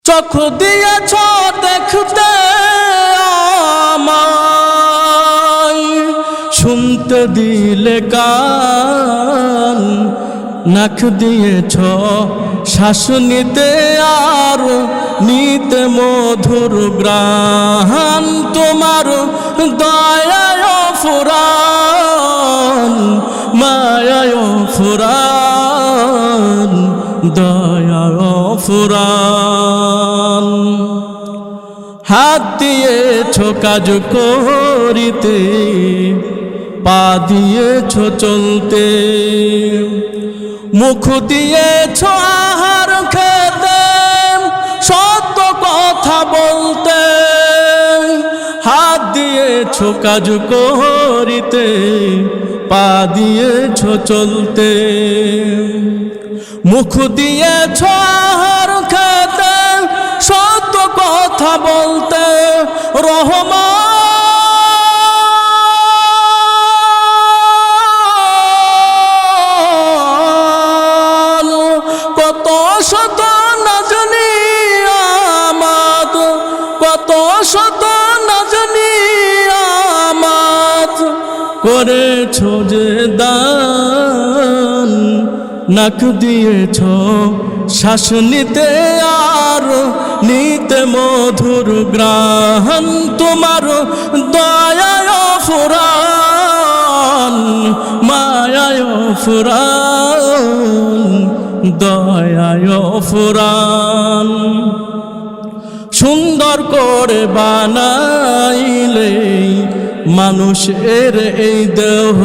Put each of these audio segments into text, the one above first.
চোখ দিয়েছ দেখতে আমায়, শুনতে দিলে কান, নাক দিয়েছ শ্বাস নিতে আর নিতে মধুর গ্রাণ। তোমার দয়ায় ফুরান, মায়ায় ফুরান, দয়ায় ফুরান। হাত দিয়েছ কাজ করিতে, পা দিয়েছ চলতে, মুখ দিয়েছ আহার খেতে, সত্য কথা বলতে। হাত দিয়েছ কাজ করিতে, পা দিয়েছ চলতে, মুখ দিয়েছ আহার খেতে, সত্য কথা বলতে। রহমান কত শত না জানি আমাদ, কত শত না জানি আমাদ করেছ যে দান। নাক দিয়েছ শ্বাস নিতে আর নিতে মধুর গ্রাণ। তোমার দয়ায় ফুরান, মায়ায় ফুরান, দয়ায় ফুরান। সুন্দর করে বানাইলে মানুষের এই দেহ,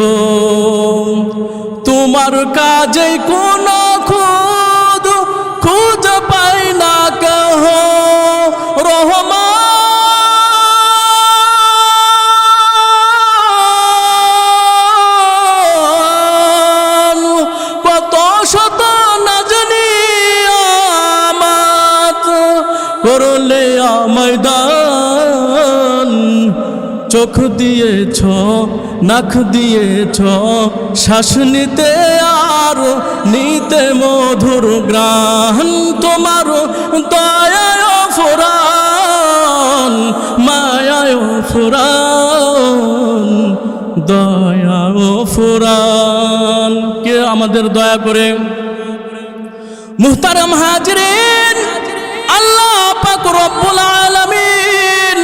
তোমার কাজে কোনো খুদ খুঁজে পাই না কেহ। রহমান কত শত না জানি আমাত করলে আমায় দান। চোখ দিয়েছ, নাক দিয়েছ শ্বাস নিতে আর নিতে মধুর গ্রাণ। তোমার দয়ায় ফুরান, মায়ায় ফুরান, দয়ায় ফুরান। কে আমাদের দয়া করে? মুহতারাম হাজরিন, আল্লাহ পাক রব্বুল আলামিন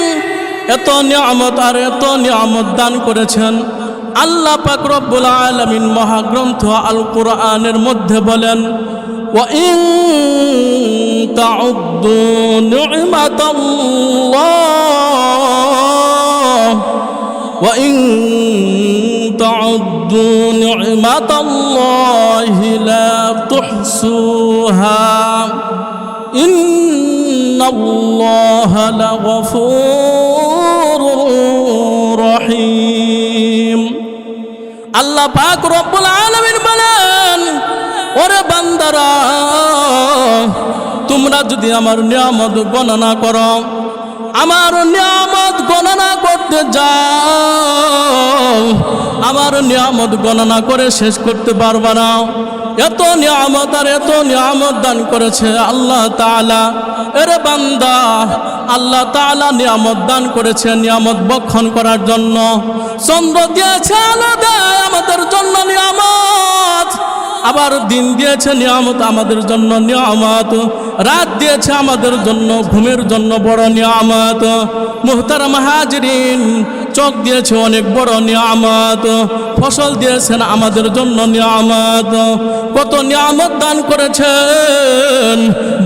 এত নিয়ামত আর এত নিয়ামত দান করেছেন। আল্লাহ পাক রব্বুল আলামিন মহাগ্রন্থ আল কুরআনের মধ্যে বলেন, ওয়া ইন তাউদ্দু নি'মাতাল্লাহ, ওয়া ইন তাউদ্দু নি'মাতাল্লাহি লা তুহসুহা, ইন্নাল্লাহা লাগফুরুর রহিম। আল্লাহ পাক রব্বুল আলামিন বলেন, ওরে বান্দারা, তোমরা যদি আমার নিয়ামত গণনা করো, আমার নিয়ামত গণনা করতে যাও, আমার নিয়ামত গণনা করে শেষ করতে পারবা না। এত নিয়ামত আর এত নিয়ামত দান করেছে আল্লাহ তাআলা। এরে বান্দা, আল্লাহ তাআলা নিয়ামত দান করেছে নিয়ামত বক্ষণ করার জন্য। চন্দ্র দিয়েছে, আলো দেয় আমাদের জন্য নিয়ামত। আবার দিন দিয়েছে নিয়ামত আমাদের জন্য নিয়ামত। রাত দিয়েছে আমাদের জন্য ঘুমের জন্য বড় নিয়ামত। মুহতারাম হাজরিন, চোখ দিয়েছে অনেক বড় নিয়ামত। ফসল দিয়েছেন আমাদের জন্য নিয়ামত। কত নিয়ামত দান করেছেন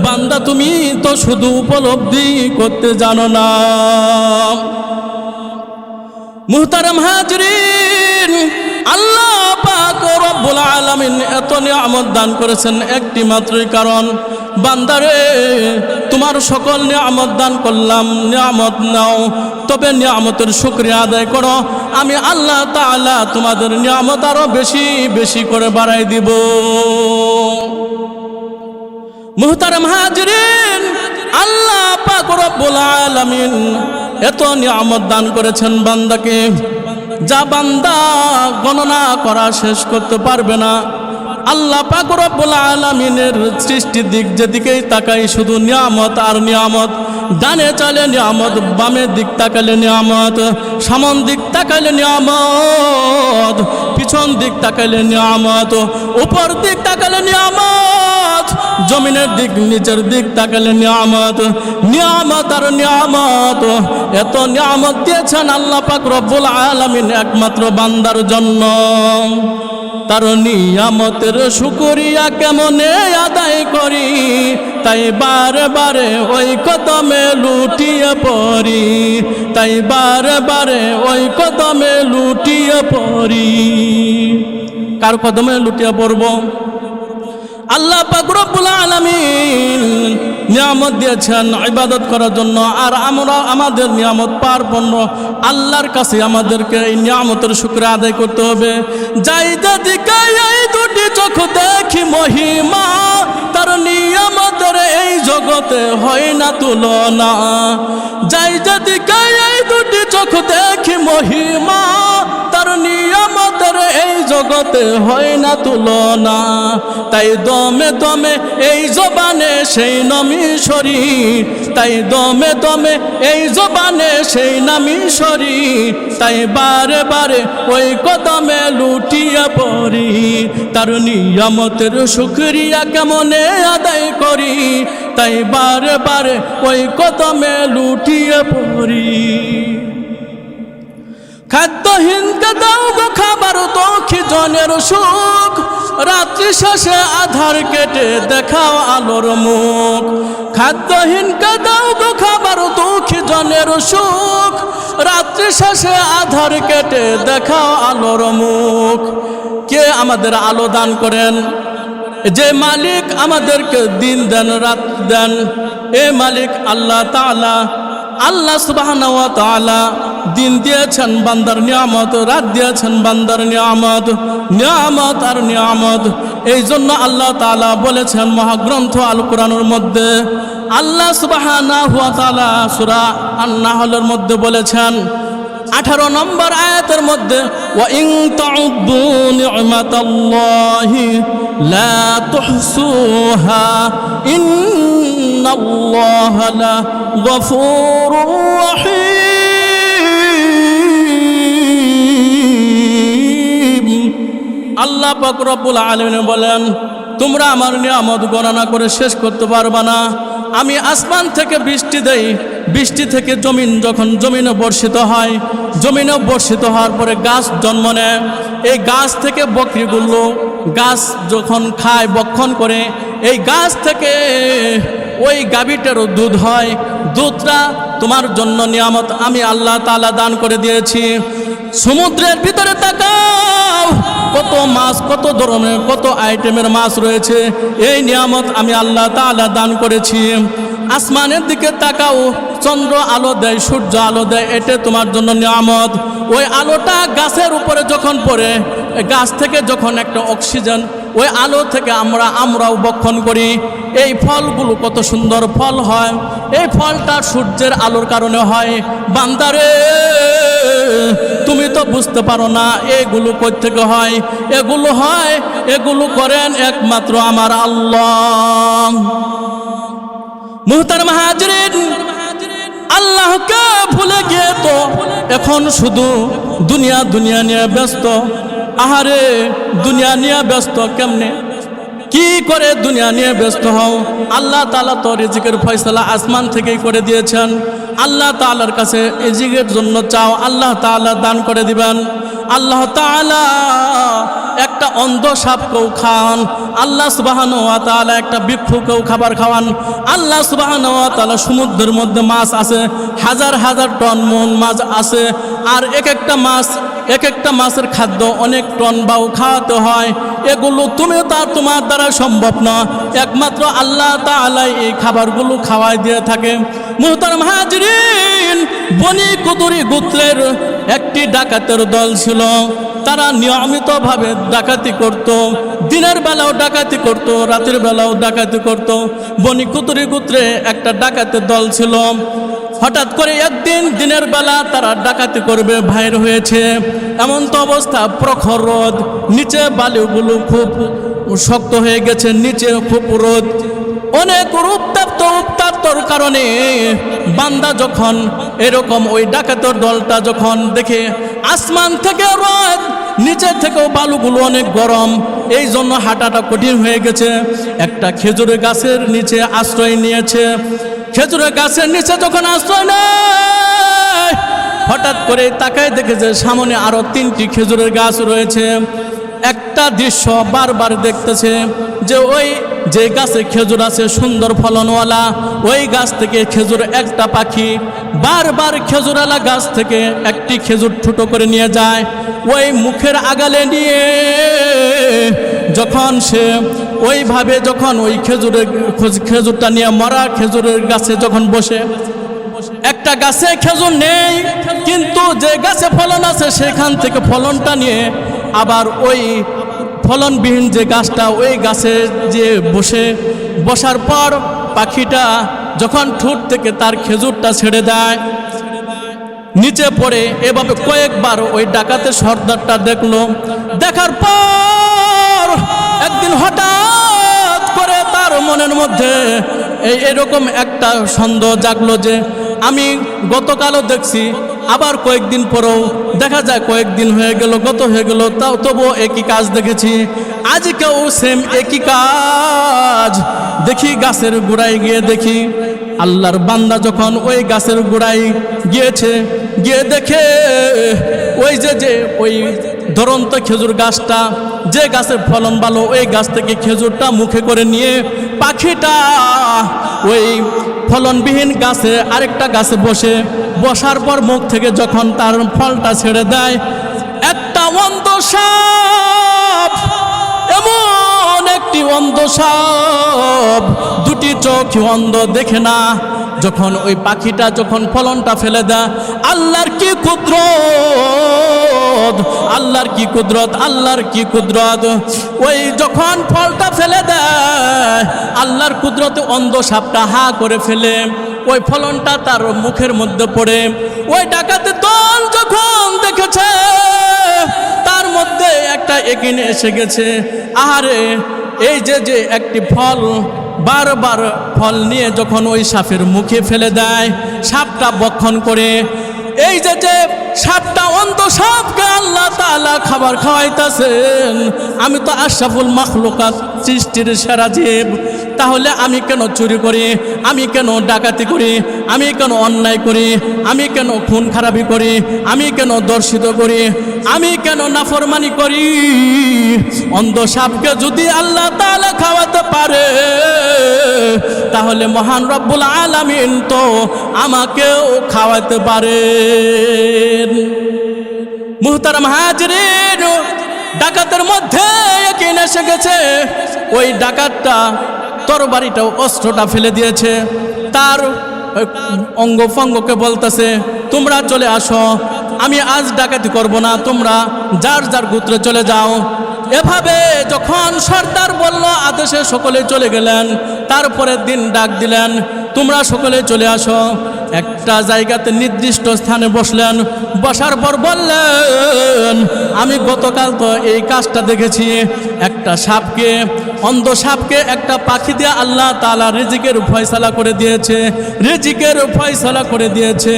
বান্দা, তুমি তো শুধু উপলব্ধি করতে জানো না। মুহতারাম হাজরিন, আল্লাহ পাক রব্বুল আলামিন এত নিয়ামত দান করেছেন একটি মাত্রই কারণ, বান্দারে তোমার সকল নিয়ামত দান করলাম, নিয়ামত নাও, তবে নিয়ামতের শুকরিয়া আদায় করো। আমি আল্লাহ তাআলা তোমাদের নিয়ামত আরো বেশি বেশি করে বাড়াই দিব। মুহতারাম হাজরিন, আল্লাহ পাক রব্বুল আলামিন এত নিয়ামত দান করেছেন বান্দাকে, যা বান্দা গণনা করা শেষ করতে পারবে না। আল্লাহ পাক রব্বুল আলামিনের সৃষ্টির দিক যেদিকেই তাকাই শুধু নিয়ামত আর নিয়ামত। ডানে চালে নিয়ামত, বামের দিক তাকালে নিয়ামত, সামন দিক তাকালে নিয়ামত, পিছন দিক তাকালে নিয়ামত, উপর দিক তাকালে নিয়ামত, জমিনের দিক নিচের দিক তাকালে নিয়ামত। নিয়ামত আর নিয়ামত, এত নিয়ামত দিয়েছেন আল্লাহ পাক রব্বুল আলামিন একমাত্র বান্দার জন্য। তার নিয়ামতের শুকরিয়া কেমনে আদায় করি, তাই বারে বারে ওই কদমে লুটিয়ে পড়ি, তাই বারে বারে ওই কদমে লুটিয়ে পড়ি। কার কদমে লুটিয়ে পড়ব? আল্লাহ পাক রব্বুল আলামিন নিয়ামত দিয়েছেন ইবাদত করার জন্য, আর আমরা আমাদের নিয়ামত পারপন্ন আল্লাহর কাছে আমাদেরকে এই নিয়ামতের শুকর আদায় করতে হবে। যাই যেদিকে এই দুটি চোখ দেখি মহিমা, তার নিয়ামতের এই জগতে হয় না তুলনা। যাই যেদিকে এই দুটি চোখ দেখি মহিমা, তার নিয়ামতের এই জগতে হয় না তুলনা। তাই দমে দমে এই জবানে সেই নামই সরি, তাই দমে দমে এই জবানে সেই নামই সরি, তাই বারে বারে ওই কদমে লুটিয়ে পড়ি। তার নিয়ামতের শুকরিয়া কেমনে আদায় করি, তাই বারে বারে ওই কদমে লুটিয়ে পড়ি। খাদ্যহীনকে দাও গো খাবার, তো খিজনের সুখ, রাত্রি শেষে আধার কেটে দেখাও আলোর মুখ। খাদ্যহীনকে দাও গো খাবার, তো খিজনের সুখ, রাত্রি শেষে আধার কেটে দেখাও আলোর মুখ। কে আমাদের আলো দান করেন? যে মালিক আমাদেরকে দিন দেন রাত দেন, এ মালিক আল্লাহ তাআলা। আল্লাহ সুবহানাহু ওয়া তাআলা দিন দিয়েছেন বান্দার নিয়ামত, রাত দিয়েছেন বান্দার নিয়ামত, নিয়ামত আর নিয়ামত। এই জন্য আল্লাহ তাআলা বলেছেন মহাগ্রন্থ আল কোরআনের মধ্যে, আল্লাহ সুবহানাহু ওয়া তাআলা সূরা আন-নাহলের মধ্যে বলেছেন 18 নম্বর আয়াতের মধ্যে, ওয়া ইন তাউদ্দু নি'মাতাল্লাহি লা তুহসুহা ইন্নাল্লাহা লা গফুরুর রহিম। আল্লাহ পাক রব্বুল আলামিন বলেন, তোমরা আমার নিয়ামত গণনা করে শেষ করতে পারবা না। আমি আসমান থেকে বৃষ্টি দেই, বৃষ্টি থেকে জমিন, যখন জমিনে বর্ষিত হয়, জমিনে বর্ষিত হওয়ার পরে গাছ জন্ম নেয়। এই গাছ থেকে বকরিগুলো গাছ যখন খায়, বক্ষণ করে, এই গাছ থেকে ওই গাভীটারও দুধ হয়। দুধটা তোমার জন্য নিয়ামত আমি আল্লাহ তাআলা দান করে দিয়েছি। সমুদ্রের ভিতরে তাকাও, কত মাছ, কত ধরনের, কত আইটেমের মাছ রয়েছে। এই নিয়ামত আমি আল্লাহ তাআলা দান করেছি। আসমানের দিকে তাকাও, চন্দ্র আলো দেয়, সূর্য আলো দেয়, এটা তোমার জন্য নিয়ামত। ওই আলোটা গাছের উপরে যখন পড়ে, গাছ থেকে যখন একটা অক্সিজেন, ওই আলো থেকে আমরাও বক্ষণ করি। এই ফলগুলো কত সুন্দর ফল হয়, এই ফলটা সূর্যের আলোর কারণে হয়। বান্দারে তুমি তো বুঝতে পারো না এগুলো কই থেকে হয়। এগুলো হয়, এগুলো করেন একমাত্র আমার আল্লাহ। মুহতারাম হাজিরিন, আল্লাহকে ভুলে গিয়ে তো এখন শুধু দুনিয়া দুনিয়া নিয়ে ব্যস্ত। আহারে, দুনিয়া নিয়ে ব্যস্ত কেমনে, কি করে দুনিয়া নিয়ে ব্যস্ত হও? আল্লাহ তাআলা তো রিজিকের ফয়সালা আসমান থেকেই করে দিয়েছেন। আল্লাহ তাআলার কাছে রিজিকের জন্য চাও, আল্লাহ তাআলা দান করে দিবেন। আল্লাহ তাআলা একটা অন্ধ সাপকেও খান, আল্লাহ সুবহানাহু ওয়া তাআলা একটা ভিক্ষুকেও খাবার খাওয়ান। আল্লাহ সুবহানাহু ওয়া তাআলা সমুদ্রের মধ্যে মাছ আছে, হাজার হাজার টন মন মাছ আছে, আর এক একটা মাছের খাদ্য অনেক টন বাও খাওয়াতে হয়। এগুলো তুমি তোমার দ্বারা সম্ভব না, একমাত্র আল্লাহ তাআলা এই খাবারগুলো খাওয়াই দিয়ে থাকে। মুহতারাম হাজিরিন, বনি কুদরি গোত্রের একটি ডাকাতের দল ছিল। তারা নিয়মিতভাবে ডাকাতি করত, দিনের বেলাও ডাকাতি করত, রাতের বেলাও ডাকাতি করত। বনি কুদরি গোত্রে একটা ডাকাতের দল ছিল। হঠাৎ করে একদিন দিনের বেলা তারা ডাকাতি করবে বাইর হয়েছে। এমন তো অবস্থা, প্রখর রোদ, নিচে বালিগুলো খুব শক্ত হয়ে গেছে, নিচে খুব রোদ, অনেক উত্তপ্তর কারণে বান্দা যখন এরকম ওই ডাকাতের দলটা যখন দেখে আসমান থেকে রোদ, নিচে থেকেও বালুগুলো অনেক গরম, এই জন্য হাঁটাটা কঠিন হয়ে গেছে। একটা খেজুরের গাছের নিচে আশ্রয় নিয়েছে। খেজুরের গাছের নিচে যখন আশ্রয় নেয়, হঠাৎ করে তাকায় দেখে যে সামনে আরো 3টি খেজুরের গাছ রয়েছে। একটা দৃশ্য বারবার দেখতেছে যে ওই যে গাছে খেজুর আছে সুন্দর ফলনওয়ালা, ওই গাছ থেকে খেজুর একটা পাখি বারবার খেজুরওয়ালা গাছ থেকে একটি খেজুর ছোটো করে নিয়ে যায়, ওই মুখের আগালে নিয়ে যখন সে ওইভাবে যখন ওই খেজুরটা নিয়ে মরা খেজুরের গাছে যখন বসে, একটা গাছে খেজুর নেই কিন্তু যে গাছে ফলন আছে সেখান থেকে ফলনটা নিয়ে আবার ওই ফলনবিহীন যে গাছটা ওই গাছে যে বসার পর পাখিটা যখন ঠোঁট থেকে তার খেজুরটা ছেড়ে দেয়, নিচে পড়ে এভাবে কয়েকবার ওই ডাকাতের সর্দারটা দেখলো। দেখার পর একদিন হঠাৎ করে তার মনের মধ্যে এরকম একটা সন্দেহ জাগলো যে আমি গতকালও দেখছি, আবার কয়েকদিন পরেও দেখা যায়, কয়েকদিন হয়ে গেল, গত হয়ে গেল, তাও তবুও একই কাজ দেখেছি, আজকেও সেম একই কাজ। দেখি গাছের গোড়ায় গিয়ে দেখি আল্লাহর বান্দা যখন ওই গাছের গোড়ায় গিয়েছে, গিয়ে দেখে ওই যে ওই ধরন্ত খেজুর গাছটা, যে গাছের ফলন ভালো, ওই গাছ থেকে খেজুরটা মুখে করে নিয়ে পাখিটা ওই ফলনবিহীন গাছে আরেকটা গাছে বসার পর মুখ থেকে যখন তার ফলটা ছেড়ে দেয়, একটা অন্ধ সাপ, এমন একটি অন্ধ সাপ, 2টি চোখ অন্ধ, দেখে না, যখন ওই পাখিটা যখন ফলনটা ফেলে দেয়, আল্লাহর কি কুদরত, আল্লাহর কি কুদরত, আল্লাহর কি কুদরত, ওই যখন ফলটা ফেলে দেয় আল্লাহর কুদরতে অন্ধ সাপটা হা করে ফেলে, ওই ফলনটা তার মুখের মধ্যে পড়ে। ওই ডাকাতের দল যখন দেখেছে তার মধ্যে একটা একিনে এসে গেছে, আহারে এই যে একটি ফল বারবার ফল নিয়ে যখন ওই সাপের মুখে ফেলে দেয়, সাপটা বক্ষণ করে, এই যে সাপটা অন্ধ সাপকে আল্লাহ তাআলা খাবার খাওয়াইতেছেন, আমি তো আশরাফুল মাখলুকাত, সৃষ্টির সেরা জীব, তাহলে আমি কেন চুরি করি, আমি কেন ডাকাতি করি, আমি কেন অন্যায় করি, আমি কেন খুন খারাপি করি, আমি কেন দর্শিত করি, আমি কেন নাফরমানি করি? অন্ধ সাপকে যদি আল্লাহ তাআলা খাওয়াতে পারে তাহলে মহান রব্বুল আলামিন তো আমাকেও খাওয়াতে পারেন। মুহতারাম হাজিরিন, ডাকাতের মধ্যে ইয়াকিন এসে গেছে। ওই ডাকাতটা তরবারিটা অস্ত্রটা ফেলে দিয়েছে, তার অঙ্গ ফঙ্গকে বলতেছে তোমরা চলে আসো, আমি আজ ডাকাতি করব না, তোমরা যার যার গোত্রে চলে যাও। এভাবে যখন সর্দার বলল আদেশে সকলে চলে গেলেন। তারপরের দিন ডাক দিলেন তোমরা সকলে চলে আসো। একটা জায়গাতে নির্দিষ্ট স্থানে বসলেন, বসার পর বললেন আমি গতকাল তো এই কাজটা দেখেছি, একটা সাপকে, অন্ধ সাপকে একটা পাখি দিয়ে আল্লাহ তাআলা রিজিকের ফয়সালা করে দিয়েছে, রিজিকের ফয়সালা করে দিয়েছে,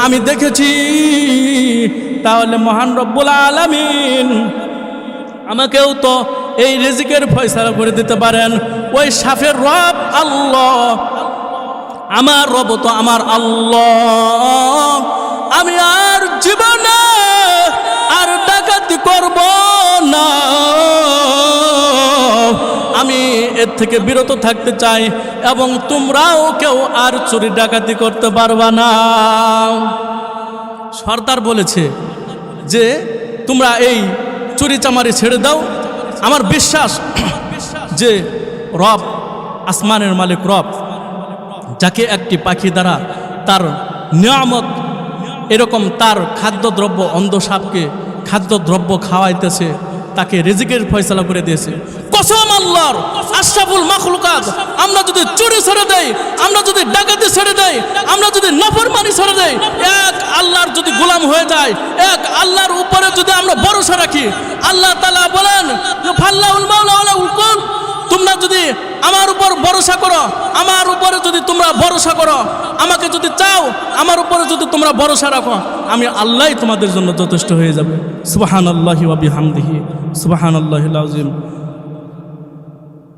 আমি দেখেছি। তাহলে মহান রব্বুল আলামিন আমাকেও তো এই রিজিকের ফয়সালা করে দিতে পারেন। ওই সাপের রব আল্লাহ, আমার রব তো আমার আল্লাহ। আমি আর জীবনে আর ডাকাতি করব না, আমি এর থেকে বিরত থাকতে চাই, এবং তোমরাও কেউ আর চুরি ডাকাতি করতে পারবা না। সর্দার বলেছে যে তোমরা এই চুরি চামারি ছেড়ে দাও। আমার বিশ্বাস যে রব, আসমানের মালিক রব, যাকে একটি পাখি দ্বারা তার নিয়ামত, এরকম তার খাদ্যদ্রব্য, অন্ধ সাপকে খাদ্যদ্রব্য খাওয়াইতেছে, তাকে রিজিকের ফয়সালা করে দিয়েছে। কসম আল্লাহর, আশরাফুল মাখলুকাত, আমরা যদি চুরি ছেড়ে দেই, আমরা যদি ডাকাতি ছেড়ে দেই, আমরা যদি নাফরমানি ছেড়ে দেই, এক আল্লাহর যদি গোলাম হয়ে যায়, এক আল্লাহর উপরে যদি আমরা ভরসা রাখি, আল্লাহ তাআলা বলেন ফাল্লাহুল মাওলা ওয়ালা উকুল, আমার উপর ভরসা করো, আমার উপরে যদি তোমরা ভরসা করো, আমাকে যদি চাও, আমার উপরে যদি তোমরা ভরসা রাখো, আমি আল্লাহই তোমাদের জন্য যথেষ্ট হয়ে যাবে। সুবহানাল্লাহি ওয়া বিহামদিহি, সুবহানাল্লাহিল আযীম।